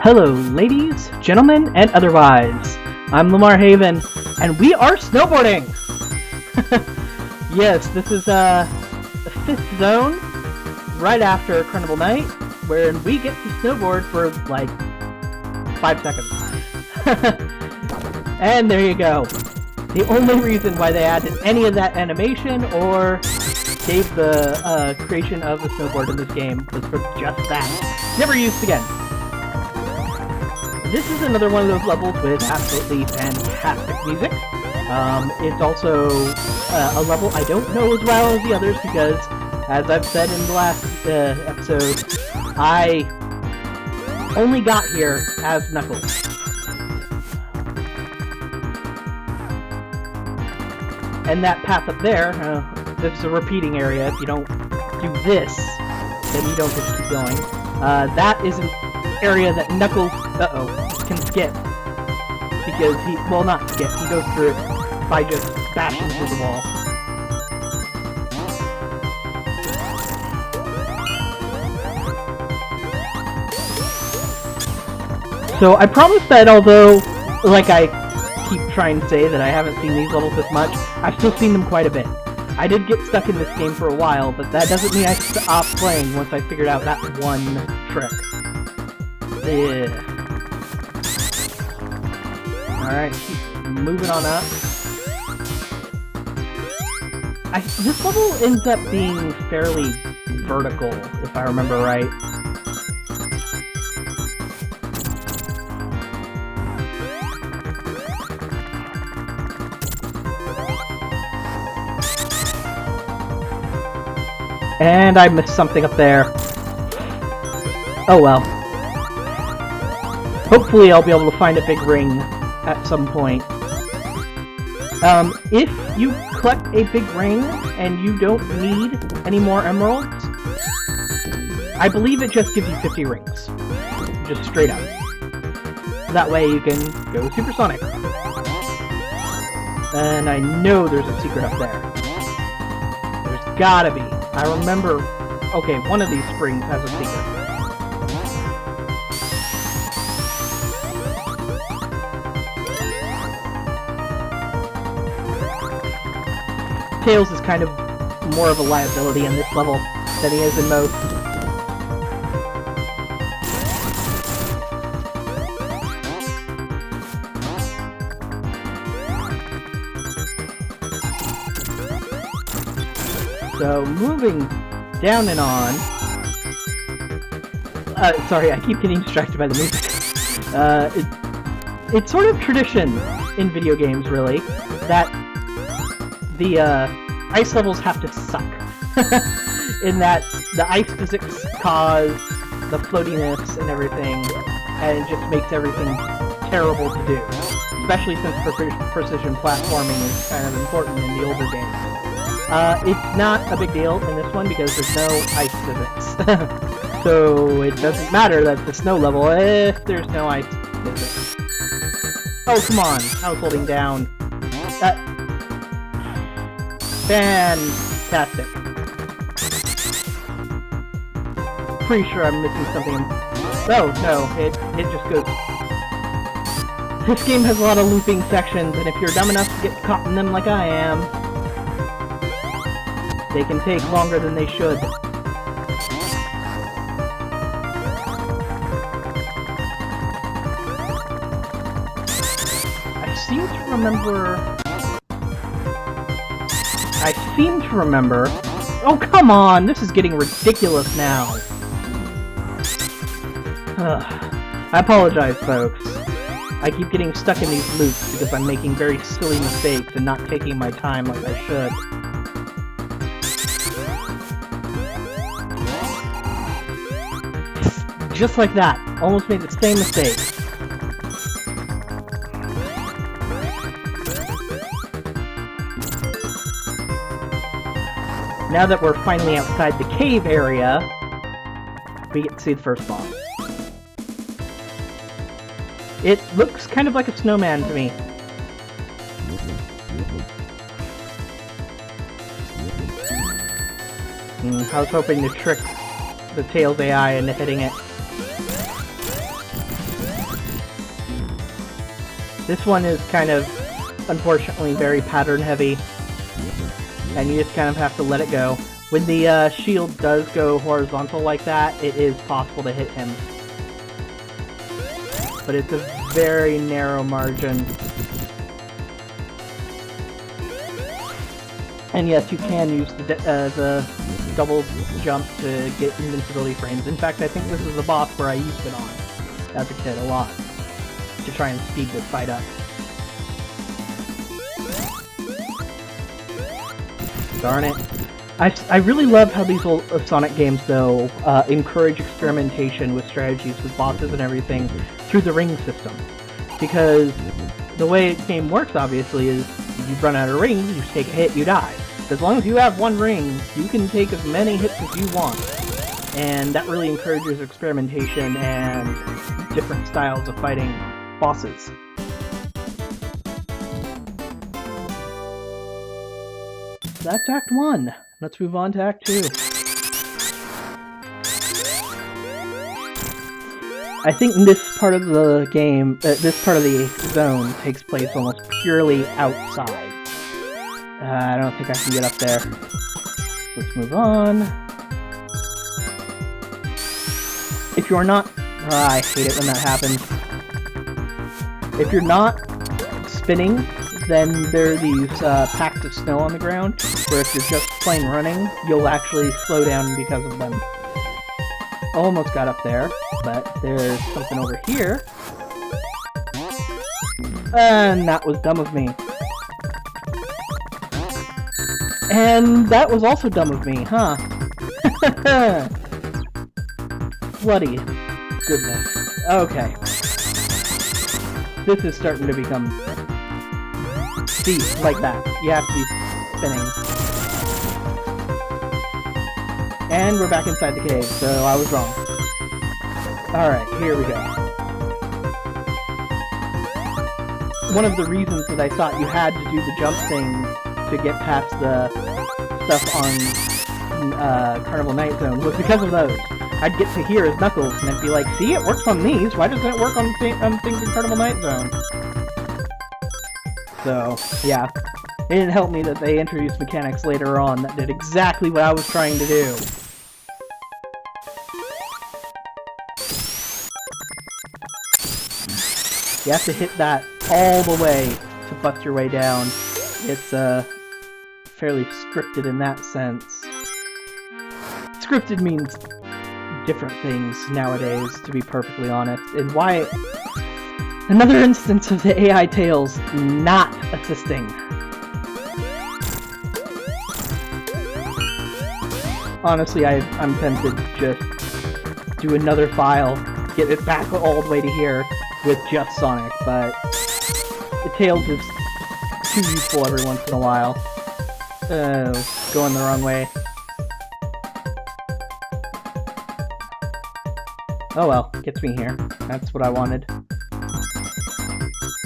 Hello, ladies, gentlemen, and otherwise. I'm Lamar Haven, and we are snowboarding! Yes, this is the 5th zone, right after Carnival Night, where we get to snowboard for, like, 5 seconds. And there you go. The only reason why they added any of that animation or gave the creation of the snowboard in this game was for just that. Never used again. This is another one of those levels with absolutely fantastic music. It's also a level I don't know as well as the others because, as I've said in the last episode, I only got here as Knuckles. And that path up there, this is a repeating area. If you don't do this, then you don't get to keep going. That is an area that Knuckles, can skip. Because he, well, not skip, he goes through it by just bashing through the wall. So I promise that although, like I keep trying to say that I haven't seen these levels this much, I've still seen them quite a bit. I did get stuck in this game for a while, but that doesn't mean I stopped playing once I figured out that one trick. Yeah. Alright, keep moving on up. This level ends up being fairly vertical, if I remember right. And I missed something up there. Oh well. Hopefully I'll be able to find a big ring at some point. If you collect a big ring and you don't need any more emeralds, I believe it just gives you 50 rings. Just straight up. That way you can go supersonic. And I know there's a secret up there. There's gotta be. I remember... Okay, one of these springs has a secret. Tails is kind of more of a liability in this level than he is in most. So, moving down and on... sorry, I keep getting distracted by the music. It's sort of tradition in video games, really, that the ice levels have to suck. In that the ice physics cause the floatiness and everything, and it just makes everything terrible to do. Especially since precision platforming is kind of important in the older games. It's not a big deal in this one because there's no ice physics. So it doesn't matter that the snow level if there's no ice physics. Oh, come on! I was holding down. Fantastic. Pretty sure I'm missing something. Oh, no, it just goes... This game has a lot of looping sections, and if you're dumb enough to get caught in them like I am, they can take longer than they should. I seem to remember... Oh, come on! This is getting ridiculous now. I apologize, folks. I keep getting stuck in these loops because I'm making very silly mistakes and not taking my time like I should. Just like that. Almost made the same mistake. Now that we're finally outside the cave area, we get to see the first boss. It looks kind of like a snowman to me. I was hoping to trick the Tails AI into hitting it. This one is kind of, unfortunately, very pattern heavy, and you just kind of have to let it go. When the shield does go horizontal like that, it is possible to hit him. But it's a very narrow margin. And yes, you can use the double jump to get invincibility frames. In fact, I think this is the boss where I used it on as a kid a lot, to try and speed this fight up. Darn it. I really love how these old Sonic games, though, encourage experimentation with strategies with bosses and everything through the ring system. Because the way the game works, obviously, is you run out of rings, you take a hit, you die. As long as you have one ring, you can take as many hits as you want. And that really encourages experimentation and different styles of fighting bosses. That's Act 1. Let's move on to Act 2. I think this part of the game, this part of the zone takes place almost purely outside. I don't think I can get up there. Let's move on. If you're not... I hate it when that happens. If you're not spinning, then there are these packs of snow on the ground, where if you're just plain running, you'll actually slow down because of them. Almost got up there, but there's something over here. And that was dumb of me. And that was also dumb of me, huh? Bloody goodness. Okay. This is starting to become... See, like that. You have to be spinning. And we're back inside the cave, so I was wrong. Alright, here we go. One of the reasons that I thought you had to do the jump thing to get past the stuff on Carnival Night Zone was because of those. I'd get to hear his Knuckles, and I'd be like, see, it works on these, why doesn't it work on things in Carnival Night Zone? So, yeah. It didn't help me that they introduced mechanics later on that did exactly what I was trying to do. You have to hit that all the way to bust your way down. It's, fairly scripted in that sense. Scripted means different things nowadays, to be perfectly honest. And why... Another instance of the AI Tails not assisting. Honestly, I'm tempted to just do another file, get it back all the way to here with just Sonic, but the Tails is too useful every once in a while. Going the wrong way. Oh well, gets me here. That's what I wanted.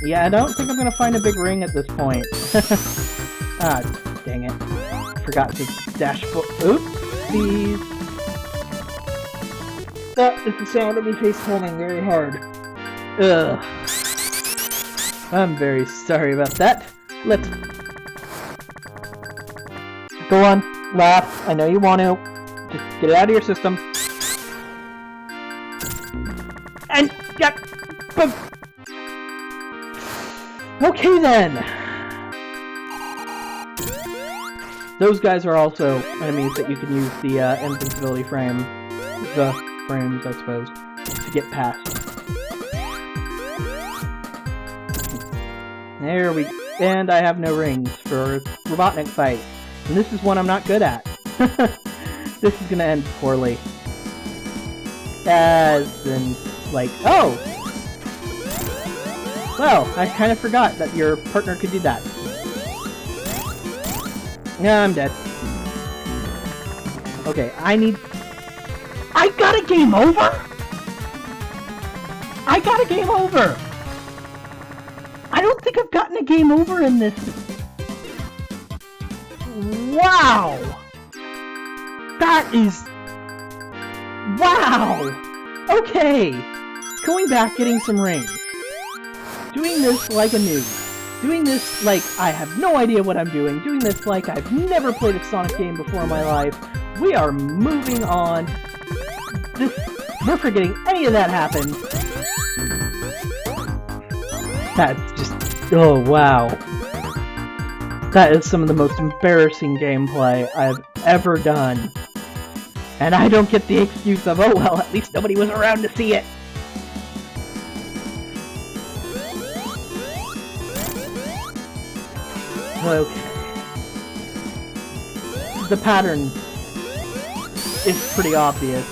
Yeah, I don't think I'm gonna find a big ring at this point. Ah, dang it. Forgot to dash oopsies! That is the sound of me face palming very hard. Ugh. I'm very sorry about that. Let's... Go on, laugh. I know you want to. Just get it out of your system. And... yeah, boom! Okay then! Those guys are also enemies that you can use the invincibility frame, the frames I suppose, to get past. There we... and I have no rings for Robotnik fight. And this is one I'm not good at. This is gonna end poorly. As in, like, oh! Well, I kind of forgot that your partner could do that. Yeah, I'm dead. Okay, I got a game over?! I got a game over! I don't think I've gotten a game over in this. Wow! That is... wow! Okay! Going back, getting some rings. Doing this like a noob. Doing this like I have no idea what I'm doing. Doing this like I've never played a Sonic game before in my life. We are moving on. We're forgetting any of that happened. That's just... oh, wow. That is some of the most embarrassing gameplay I've ever done. And I don't get the excuse of, oh well, at least nobody was around to see it. Okay. The pattern is pretty obvious.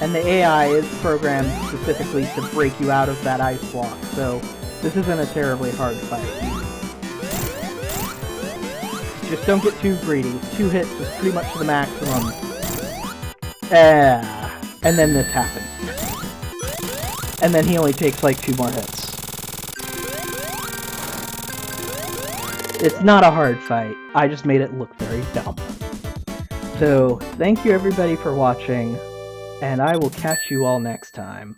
And the AI is programmed specifically to break you out of that ice block, so this isn't a terribly hard fight. Just don't get too greedy. 2 hits is pretty much the maximum. And then this happens. And then he only takes like 2 more hits. It's not a hard fight. I just made it look very dumb. So, thank you everybody for watching, and I will catch you all next time.